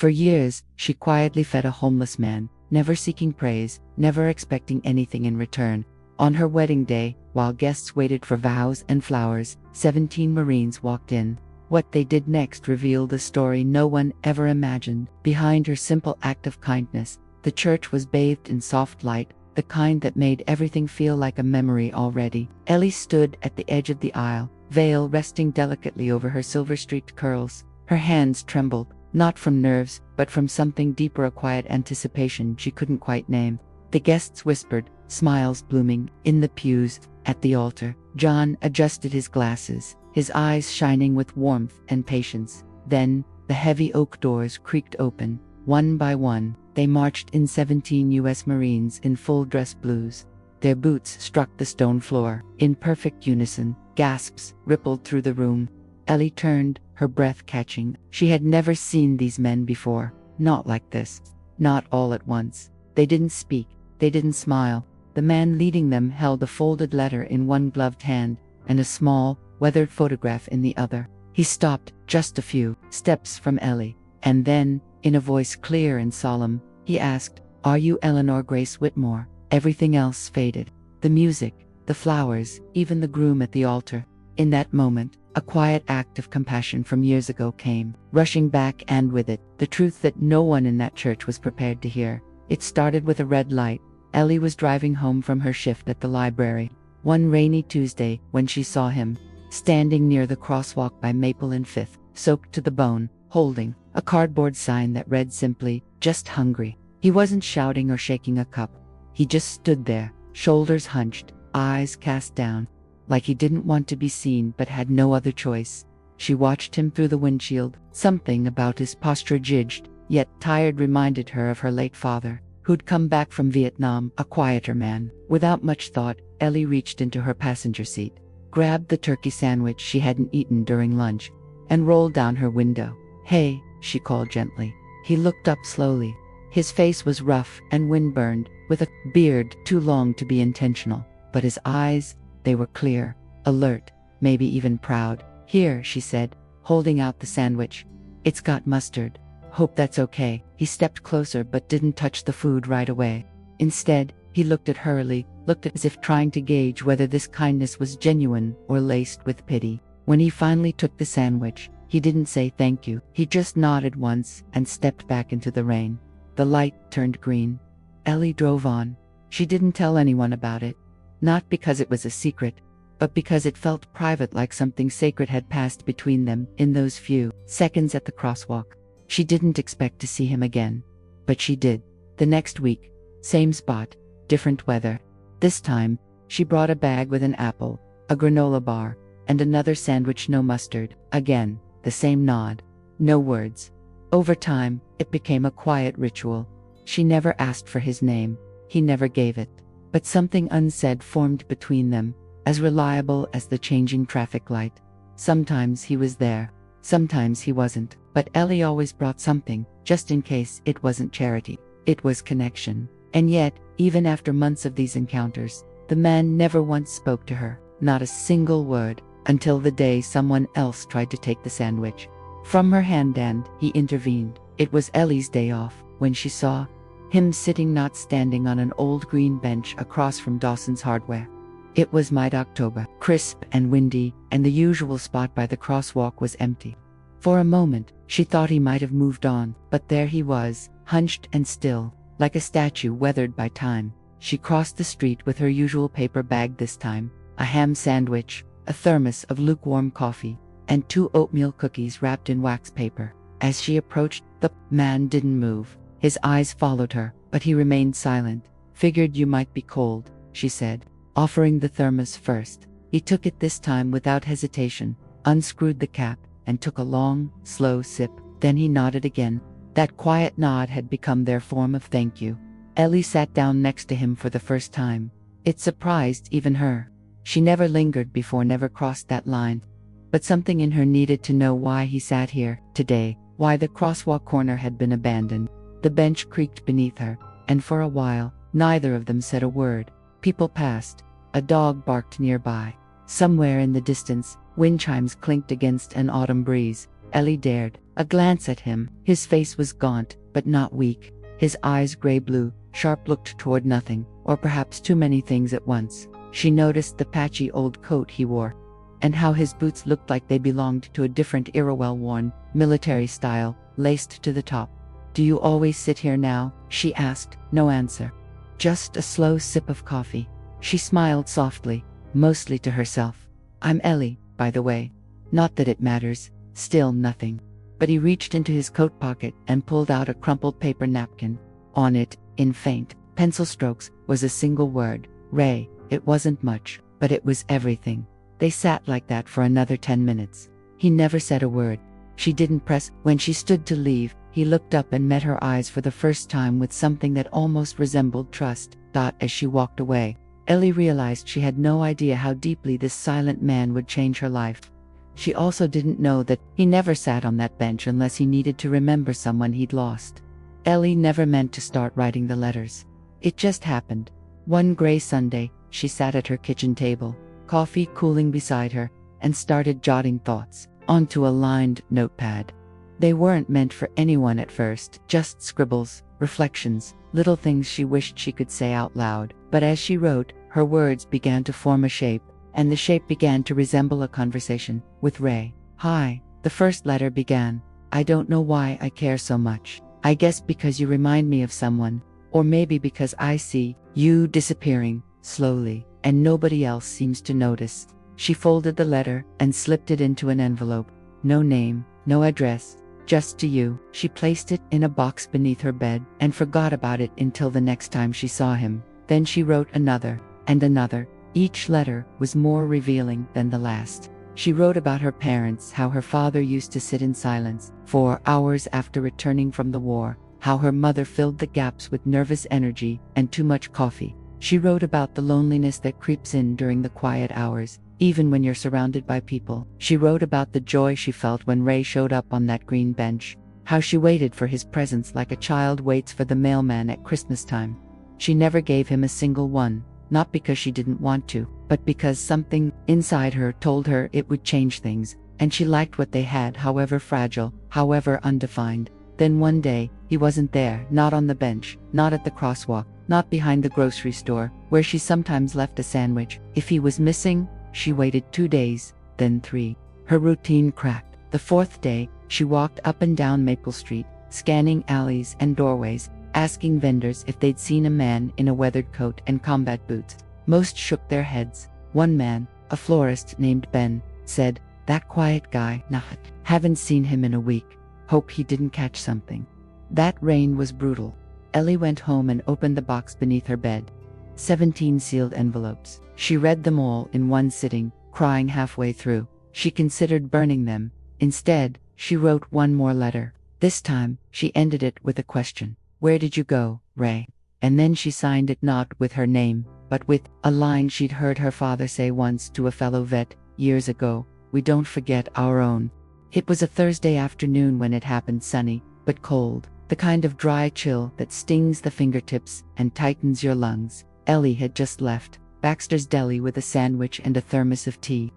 For years, she quietly fed a homeless man, never seeking praise, never expecting anything in return. On her wedding day, while guests waited for vows and flowers, 17 Marines walked in. What they did next revealed a story no one ever imagined. Behind her simple act of kindness, the church was bathed in soft light, the kind that made everything feel like a memory already. Ellie stood at the edge of the aisle, veil resting delicately over her silver-streaked curls. Her hands trembled, not from nerves, but from something deeper, a quiet anticipation she couldn't quite name. The guests whispered, smiles blooming. In the pews, at the altar, John adjusted his glasses, his eyes shining with warmth and patience. Then, the heavy oak doors creaked open. One by one, they marched in 17 U.S. Marines in full dress blues. Their boots struck the stone floor. In perfect unison, gasps rippled through the room. Ellie turned, her breath catching. She had never seen these men before. Not like this. Not all at once. They didn't speak. They didn't smile. The man leading them held a folded letter in one gloved hand, and a small, weathered photograph in the other. He stopped, just a few steps from Ellie, and then, in a voice clear and solemn, he asked, "Are you Eleanor Grace Whitmore?" Everything else faded. The music, the flowers, even the groom at the altar. In that moment, a quiet act of compassion from years ago came, rushing back, and with it, the truth that no one in that church was prepared to hear. It started with a red light. Ellie was driving home from her shift at the library. One rainy Tuesday, when she saw him, standing near the crosswalk by Maple and Fifth, soaked to the bone, holding a cardboard sign that read simply, "Just hungry." He wasn't shouting or shaking a cup. He just stood there, shoulders hunched, eyes cast down, like he didn't want to be seen but had no other choice. She watched him through the windshield. Something about his posture, judged, yet tired, reminded her of her late father, who'd come back from Vietnam, a quieter man. Without much thought, Ellie reached into her passenger seat, grabbed the turkey sandwich she hadn't eaten during lunch, and rolled down her window. "Hey," she called gently. He looked up slowly. His face was rough and windburned, with a beard too long to be intentional. But his eyes, they were clear, alert, maybe even proud. "Here," she said, holding out the sandwich. "It's got mustard. Hope that's okay." He stepped closer but didn't touch the food right away. Instead, he looked at her, as if trying to gauge whether this kindness was genuine or laced with pity. When he finally took the sandwich, he didn't say thank you. He just nodded once and stepped back into the rain. The light turned green. Ellie drove on. She didn't tell anyone about it. Not because it was a secret, but because it felt private, like something sacred had passed between them in those few seconds at the crosswalk. She didn't expect to see him again. But she did. The next week, same spot, different weather. This time, she brought a bag with an apple, a granola bar, and another sandwich, no mustard. Again, the same nod. No words. Over time, it became a quiet ritual. She never asked for his name. He never gave it. But something unsaid formed between them, as reliable as the changing traffic light. Sometimes he was there. Sometimes he wasn't. But Ellie always brought something, just in case. It wasn't charity. It was connection. And yet, even after months of these encounters, the man never once spoke to her. Not a single word. Until the day someone else tried to take the sandwich from her hand, and he intervened. It was Ellie's day off, when she saw him sitting, not standing, on an old green bench across from Dawson's Hardware. It was mid-October, crisp and windy, and the usual spot by the crosswalk was empty. For a moment, she thought he might have moved on, but there he was, hunched and still, like a statue weathered by time. She crossed the street with her usual paper bag this time, a ham sandwich, a thermos of lukewarm coffee, and 2 oatmeal cookies wrapped in wax paper. As she approached, the man didn't move. His eyes followed her, but he remained silent. "Figured you might be cold," she said, offering the thermos first. He took it this time without hesitation, unscrewed the cap, and took a long, slow sip. Then he nodded again. That quiet nod had become their form of thank you. Ellie sat down next to him for the first time. It surprised even her. She never lingered before, never crossed that line. But something in her needed to know why he sat here today, why the crosswalk corner had been abandoned. The bench creaked beneath her, and for a while, neither of them said a word. People passed. A dog barked nearby. Somewhere in the distance, wind chimes clinked against an autumn breeze. Ellie dared A glance at him. His face was gaunt, but not weak. His eyes gray-blue, sharp, looked toward nothing, or perhaps too many things at once. She noticed the patchy old coat he wore, and how his boots looked like they belonged to a different era, well-worn, military style, laced to the top. "Do you always sit here now?" she asked. No answer. Just a slow sip of coffee. She smiled softly, mostly to herself. "I'm Ellie, by the way. Not that it matters. Still nothing." But he reached into his coat pocket and pulled out a crumpled paper napkin. On it, in faint pencil strokes, was a single word: Ray. It wasn't much, but it was everything. They sat like that for another 10 minutes. He never said a word. She didn't press. When she stood to leave, he looked up and met her eyes for the first time with something that almost resembled trust. As she walked away, Ellie realized she had no idea how deeply this silent man would change her life. She also didn't know that he never sat on that bench unless he needed to remember someone he'd lost. Ellie never meant to start writing the letters. It just happened. One gray Sunday, she sat at her kitchen table, coffee cooling beside her, and started jotting thoughts onto a lined notepad. They weren't meant for anyone at first, just scribbles, reflections, little things she wished she could say out loud. But as she wrote, her words began to form a shape, and the shape began to resemble a conversation with Ray. "Hi," the first letter began. "I don't know why I care so much. I guess because you remind me of someone, or maybe because I see you disappearing, slowly, and nobody else seems to notice." She folded the letter and slipped it into an envelope. No name, no address, just to you. She placed it in a box beneath her bed and forgot about it until the next time she saw him. Then she wrote another, and another. Each letter was more revealing than the last. She wrote about her parents, how her father used to sit in silence for hours after returning from the war, how her mother filled the gaps with nervous energy and too much coffee. She wrote about the loneliness that creeps in during the quiet hours, even when you're surrounded by people. She wrote about the joy she felt when Ray showed up on that green bench, how she waited for his presence like a child waits for the mailman at Christmas time. She never gave him a single one. Not because she didn't want to, but because something inside her told her it would change things, and she liked what they had, however fragile, however undefined. Then one day, he wasn't there, not on the bench, not at the crosswalk, not behind the grocery store, where she sometimes left a sandwich. If he was missing, she waited 2 days, then 3. Her routine cracked. The 4th day, she walked up and down Maple Street, scanning alleys and doorways, asking vendors if they'd seen a man in a weathered coat and combat boots. Most shook their heads. One man, a florist named Ben, said, "That quiet guy, nah, haven't seen him in a week. Hope he didn't catch something." That rain was brutal. Ellie went home and opened the box beneath her bed. 17 sealed envelopes. She read them all in one sitting, crying halfway through. She considered burning them. Instead, she wrote one more letter. This time, she ended it with a question. "Where did you go, Ray?" And then she signed it not with her name, but with a line she'd heard her father say once to a fellow vet, years ago: "We don't forget our own." It was a Thursday afternoon when it happened, sunny, but cold, the kind of dry chill that stings the fingertips and tightens your lungs. Ellie had just left Baxter's Deli with a sandwich and a thermos of tea.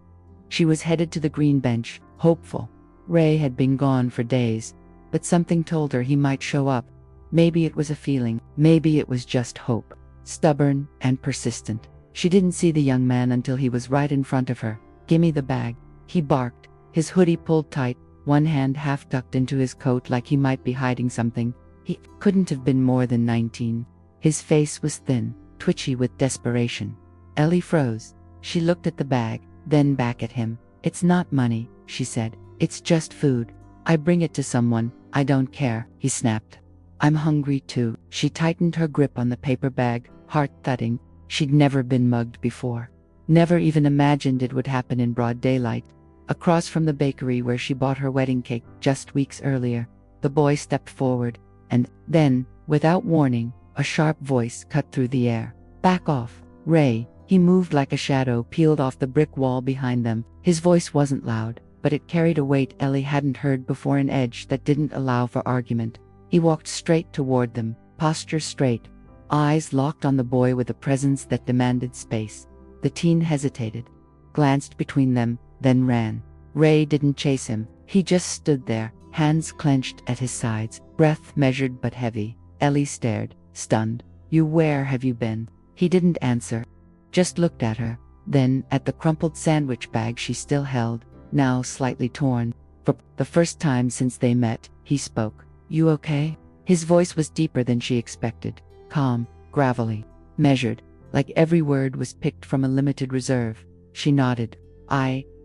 She was headed to the green bench, hopeful. Ray had been gone for days, but something told her he might show up. Maybe it was a feeling, maybe it was just hope. Stubborn and persistent. She didn't see the young man until he was right in front of her. "Gimme the bag," he barked, his hoodie pulled tight, one hand half tucked into his coat like he might be hiding something. He couldn't have been more than 19. His face was thin, twitchy with desperation. Ellie froze. She looked at the bag, then back at him. "It's not money," she said. "It's just food. I bring it to someone. I don't care," he snapped. "I'm hungry too." She tightened her grip on the paper bag, heart thudding. She'd never been mugged before. Never even imagined it would happen in broad daylight. Across from the bakery where she bought her wedding cake just weeks earlier, the boy stepped forward, and then, without warning, a sharp voice cut through the air. "Back off, Ray." He moved like a shadow peeled off the brick wall behind them. His voice wasn't loud, but it carried a weight Ellie hadn't heard before, an edge that didn't allow for argument. He walked straight toward them, posture straight, eyes locked on the boy with a presence that demanded space. The teen hesitated, glanced between them, then ran. Ray didn't chase him. He just stood there, hands clenched at his sides, breath measured but heavy. Ellie stared, stunned. Where have you been?" He didn't answer, just looked at her, then at the crumpled sandwich bag she still held, now slightly torn. For the first time since they met, he spoke. "You okay?" His voice was deeper than she expected, calm, gravelly, measured, like every word was picked from a limited reserve. She nodded.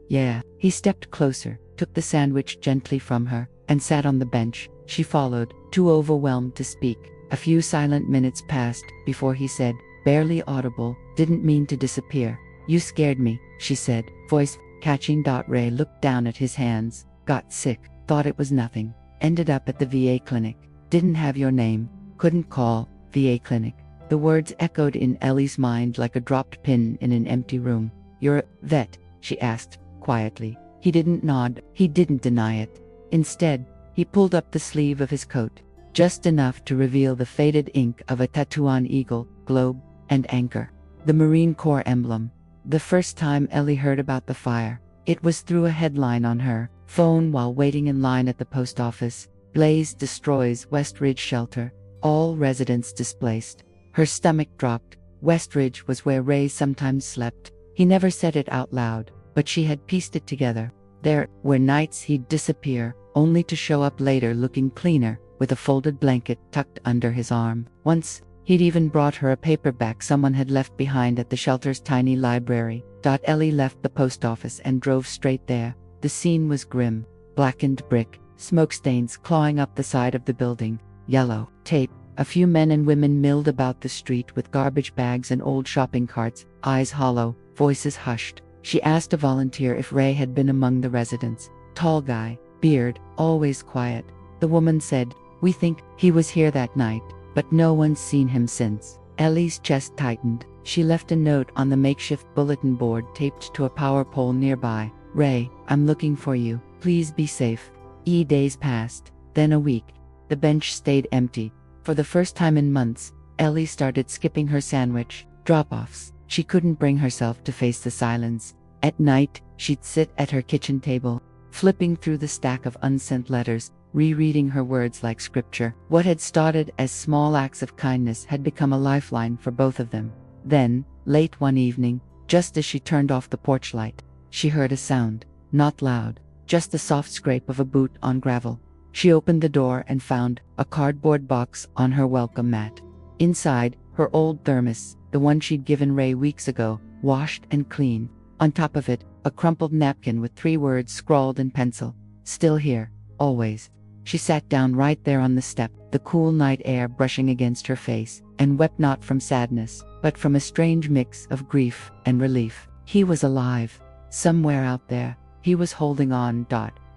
Yeah." He stepped closer, took the sandwich gently from her, and sat on the bench. She followed, too overwhelmed to speak. A few silent minutes passed before he said, barely audible, "Didn't mean to disappear. You scared me," she said, voice catching. Ray looked down at his hands. "Got sick, thought it was nothing. Ended up at the VA clinic. Didn't have your name. Couldn't call. VA clinic." The words echoed in Ellie's mind like a dropped pin in an empty room. "You're a vet?" she asked, quietly. He didn't nod, he didn't deny it. Instead, he pulled up the sleeve of his coat, just enough to reveal the faded ink of a tattoo on eagle, globe, and anchor. The Marine Corps emblem. The first time Ellie heard about the fire, it was through a headline on her phone while waiting in line at the post office. "Blaze destroys West Ridge shelter. All residents displaced." Her stomach dropped. West Ridge was where Ray sometimes slept. He never said it out loud, but she had pieced it together. There were nights he'd disappear, only to show up later looking cleaner, with a folded blanket tucked under his arm. Once, he'd even brought her a paperback someone had left behind at the shelter's tiny library. Ellie left the post office and drove straight there. The scene was grim. Blackened brick, smoke stains clawing up the side of the building, yellow tape. A few men and women milled about the street with garbage bags and old shopping carts, eyes hollow, voices hushed. She asked a volunteer if Ray had been among the residents. Tall guy, beard, always quiet. The woman said, "We think he was here that night, but no one's seen him since." Ellie's chest tightened. She left a note on the makeshift bulletin board taped to a power pole nearby. "Ray, I'm looking for you. Please be safe." Days passed, then a week. The bench stayed empty. For the first time in months, Ellie started skipping her sandwich drop-offs. She couldn't bring herself to face the silence. At night, she'd sit at her kitchen table, flipping through the stack of unsent letters, rereading her words like scripture. What had started as small acts of kindness had become a lifeline for both of them. Then, late one evening, just as she turned off the porch light, she heard a sound, not loud, just the soft scrape of a boot on gravel. She opened the door and found a cardboard box on her welcome mat. Inside, her old thermos, the one she'd given Ray weeks ago, washed and clean. On top of it, a crumpled napkin with 3 words scrawled in pencil. "Still here, always." She sat down right there on the step, the cool night air brushing against her face, and wept not from sadness, but from a strange mix of grief and relief. He was alive. Somewhere out there, he was holding on.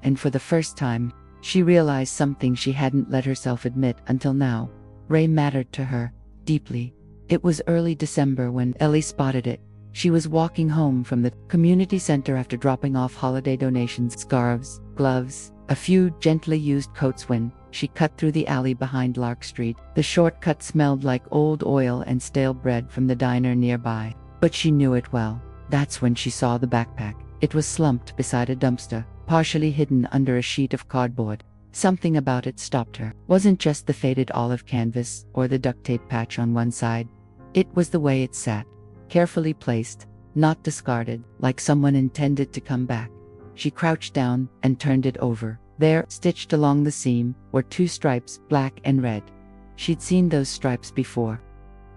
And for the first time, she realized something she hadn't let herself admit until now. Ray mattered to her, deeply. It was early December when Ellie spotted it. She was walking home from the community center after dropping off holiday donations, scarves, gloves, a few gently used coats when she cut through the alley behind Lark Street. The shortcut smelled like old oil and stale bread from the diner nearby, but she knew it well. That's when she saw the backpack. It was slumped beside a dumpster, partially hidden under a sheet of cardboard. Something about it stopped her. Wasn't just the faded olive canvas or the duct tape patch on one side. It was the way it sat, carefully placed, not discarded, like someone intended to come back. She crouched down and turned it over. There, stitched along the seam, were 2 stripes, black and red. She'd seen those stripes before.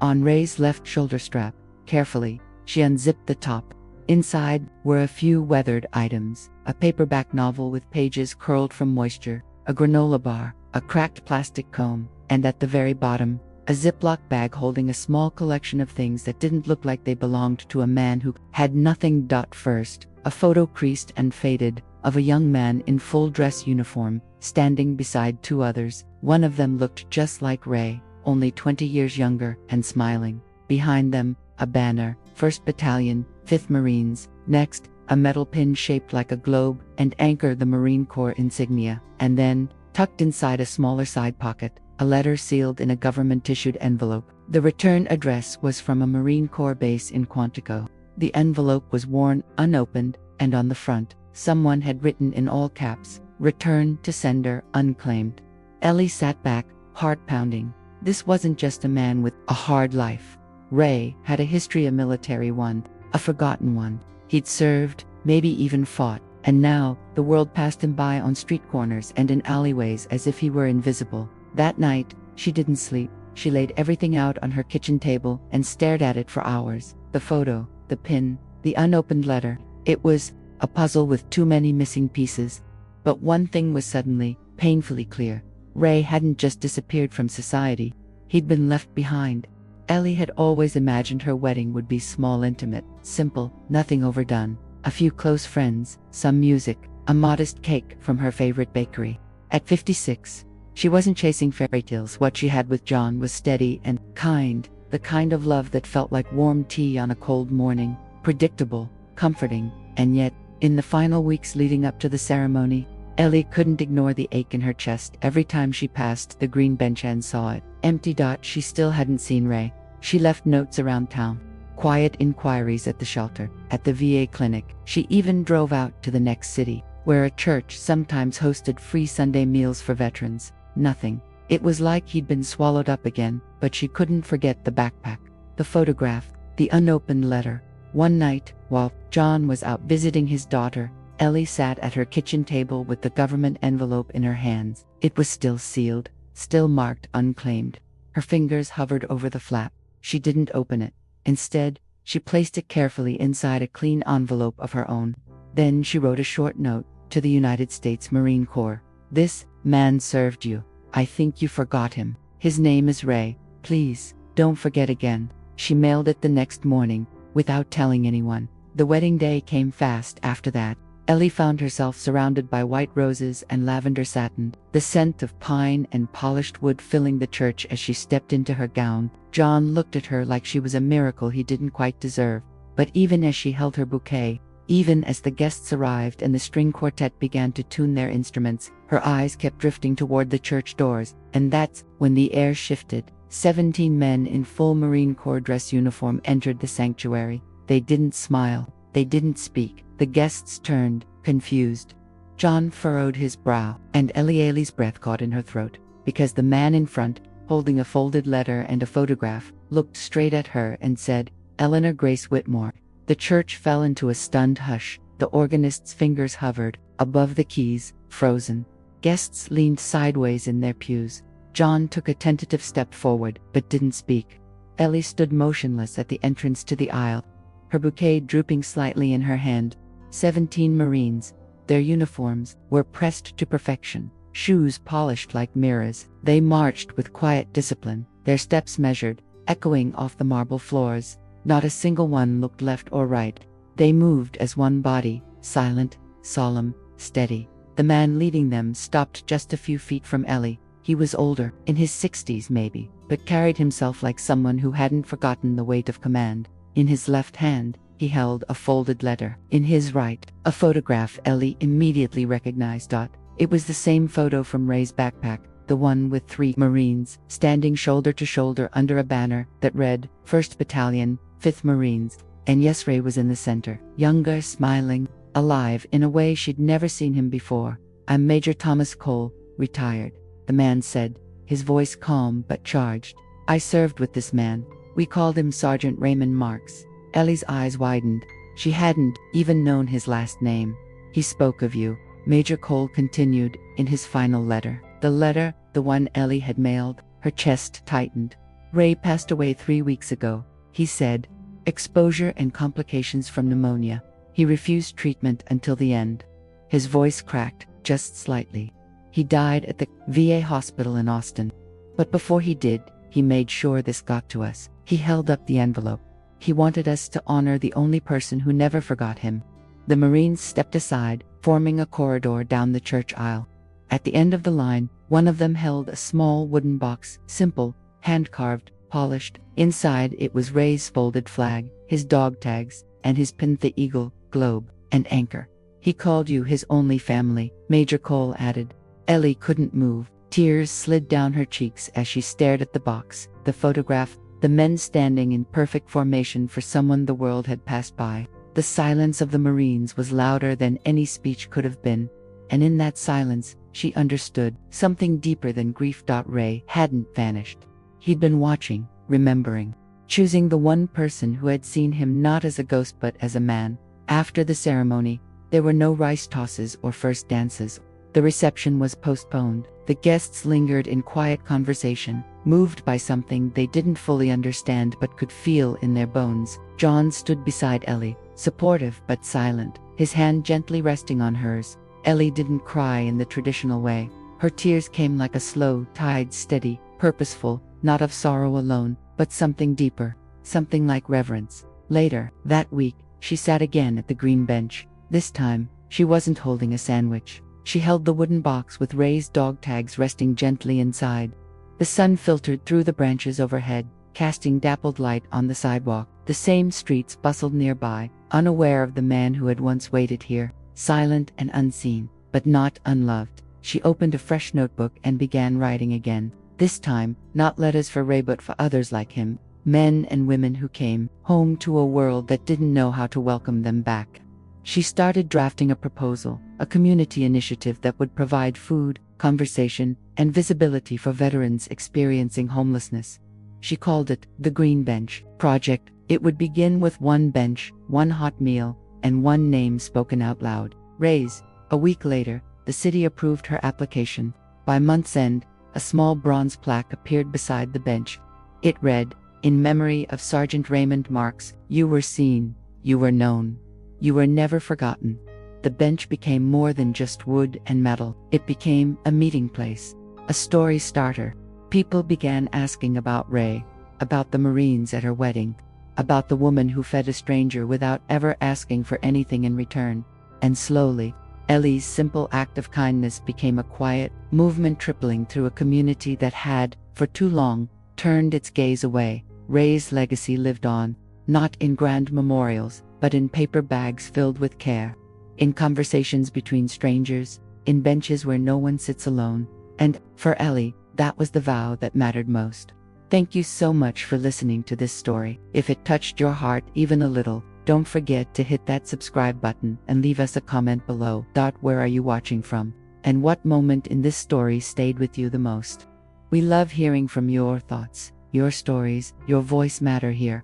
On Ray's left shoulder strap. Carefully, she unzipped the top. Inside were a few weathered items, a paperback novel with pages curled from moisture, a granola bar, a cracked plastic comb, and at the very bottom, a Ziploc bag holding a small collection of things that didn't look like they belonged to a man who had nothing. First, a photo creased and faded, of a young man in full dress uniform, standing beside 2 others. One of them looked just like Ray, only 20 years younger, and smiling. Behind them, a banner, 1st Battalion, 5th Marines. Next, a metal pin shaped like a globe and anchor, the Marine Corps insignia. And then, tucked inside a smaller side pocket, a letter sealed in a government-issued envelope. The return address was from a Marine Corps base in Quantico. The envelope was worn, unopened, and on the front, someone had written in all caps, returned to sender, unclaimed. Ellie sat back, heart pounding. This wasn't just a man with a hard life. Ray had a history, a military one, a forgotten one. He'd served, maybe even fought, and now the world passed him by on street corners and in alleyways as if he were invisible. That night, she didn't sleep. She laid everything out on her kitchen table and stared at it for hours. The photo, the pin, the unopened letter. It was a puzzle with too many missing pieces. But one thing was suddenly, painfully clear. Ray hadn't just disappeared from society. He'd been left behind. Ellie had always imagined her wedding would be small, intimate, simple, nothing overdone. A few close friends, some music, a modest cake from her favorite bakery. At 56, she wasn't chasing fairy tales. What she had with John was steady and kind, the kind of love that felt like warm tea on a cold morning, predictable, comforting, and yet, in the final weeks leading up to the ceremony, Ellie couldn't ignore the ache in her chest every time she passed the green bench and saw it. Empty. She still hadn't seen Ray. She left notes around town, quiet inquiries at the shelter, at the VA clinic. She even drove out to the next city, where a church sometimes hosted free Sunday meals for veterans. Nothing. It was like he'd been swallowed up again, but she couldn't forget the backpack, the photograph, the unopened letter. One night, while John was out visiting his daughter, Ellie sat at her kitchen table with the government envelope in her hands. It was still sealed, still marked unclaimed. Her fingers hovered over the flap. She didn't open it. Instead, she placed it carefully inside a clean envelope of her own. Then she wrote a short note to the United States Marine Corps. This man served you. I think you forgot him. His name is Ray. Please, don't forget again. She mailed it the next morning, without telling anyone. The wedding day came fast after that. Ellie found herself surrounded by white roses and lavender satin, the scent of pine and polished wood filling the church as she stepped into her gown. John looked at her like she was a miracle he didn't quite deserve. But even as she held her bouquet, even as the guests arrived and the string quartet began to tune their instruments, her eyes kept drifting toward the church doors, and that's when the air shifted. 17 men in full Marine Corps dress uniform entered the sanctuary. They didn't smile. They didn't speak. The guests turned, confused. John furrowed his brow, and Ellie's breath caught in her throat, because the man in front, holding a folded letter and a photograph, looked straight at her and said, "Eleanor Grace Whitmore." The church fell into a stunned hush. The organist's fingers hovered above the keys, frozen. Guests leaned sideways in their pews. John took a tentative step forward, but didn't speak. Ellie stood motionless at the entrance to the aisle, her bouquet drooping slightly in her hand. 17 Marines, their uniforms, were pressed to perfection, shoes polished like mirrors. They marched with quiet discipline, their steps measured, echoing off the marble floors. Not a single one looked left or right. They moved as one body, silent, solemn, steady. The man leading them stopped just a few feet from Ellie. He was older, in his 60s maybe, but carried himself like someone who hadn't forgotten the weight of command. In his left hand, he held a folded letter. In his right, a photograph Ellie immediately recognized. It was the same photo from Ray's backpack, the one with 3 Marines standing shoulder to shoulder under a banner that read, 1st Battalion, 5th Marines. And yes, Ray was in the center, younger, smiling, alive in a way she'd never seen him before. "I'm Major Thomas Cole, retired," the man said, his voice calm but charged. "I served with this man. We called him Sergeant Raymond Marks." Ellie's eyes widened. She hadn't even known his last name. "He spoke of you," Major Cole continued, in his final letter. The letter, the one Ellie had mailed. Her chest tightened. "Ray passed away 3 weeks ago," he said. "Exposure and complications from pneumonia. He refused treatment until the end." His voice cracked, just slightly. "He died at the VA hospital in Austin. But before he did, he made sure this got to us." He held up the envelope. "He wanted us to honor the only person who never forgot him." The Marines stepped aside, forming a corridor down the church aisle. At the end of the line, one of them held a small wooden box, simple, hand-carved, polished. Inside it was Ray's folded flag, his dog tags, and his pin, the eagle, globe, and anchor. "He called you his only family," Major Cole added. Ellie couldn't move. Tears slid down her cheeks as she stared at the box, the photograph, the men standing in perfect formation for someone the world had passed by. The silence of the Marines was louder than any speech could have been. and in that silence, she understood something deeper than grief. Ray hadn't vanished. He'd been watching, remembering, choosing the one person who had seen him not as a ghost but as a man. After the ceremony, there were no rice tosses or first dances. The reception was postponed. The guests lingered in quiet conversation, moved by something they didn't fully understand but could feel in their bones. John stood beside Ellie, supportive but silent, his hand gently resting on hers. Ellie didn't cry in the traditional way. Her tears came like a slow tide, steady, purposeful, not of sorrow alone, but something deeper, something like reverence. Later, that week, she sat again at the green bench. This time, she wasn't holding a sandwich. She held the wooden box with Ray's dog tags resting gently inside. The sun filtered through the branches overhead, casting dappled light on the sidewalk. The same streets bustled nearby, unaware of the man who had once waited here, silent and unseen, but not unloved. She opened a fresh notebook and began writing again. This time, not letters for Ray but for others like him, men and women who came home to a world that didn't know how to welcome them back. She started drafting a proposal, a community initiative that would provide food, conversation, and visibility for veterans experiencing homelessness. She called it the Green Bench Project. It would begin with one bench, one hot meal, and one name spoken out loud: Ray's. A week later, the city approved her application. By month's end, a small bronze plaque appeared beside the bench. It read, "In memory of Sergeant Raymond Marks, you were seen, you were known. You were never forgotten." The bench became more than just wood and metal. It became a meeting place, a story starter. People began asking about Ray, about the Marines at her wedding, about the woman who fed a stranger without ever asking for anything in return. And slowly, Ellie's simple act of kindness became a quiet movement rippling through a community that had, for too long, turned its gaze away. Ray's legacy lived on, not in grand memorials, but in paper bags filled with care, in conversations between strangers, in benches where no one sits alone. And, for Ellie, that was the vow that mattered most. Thank you so much for listening to this story. If it touched your heart even a little, don't forget to hit that subscribe button and leave us a comment below. Where are you watching from? And what moment in this story stayed with you the most? We love hearing from your thoughts, your stories, your voice matter here.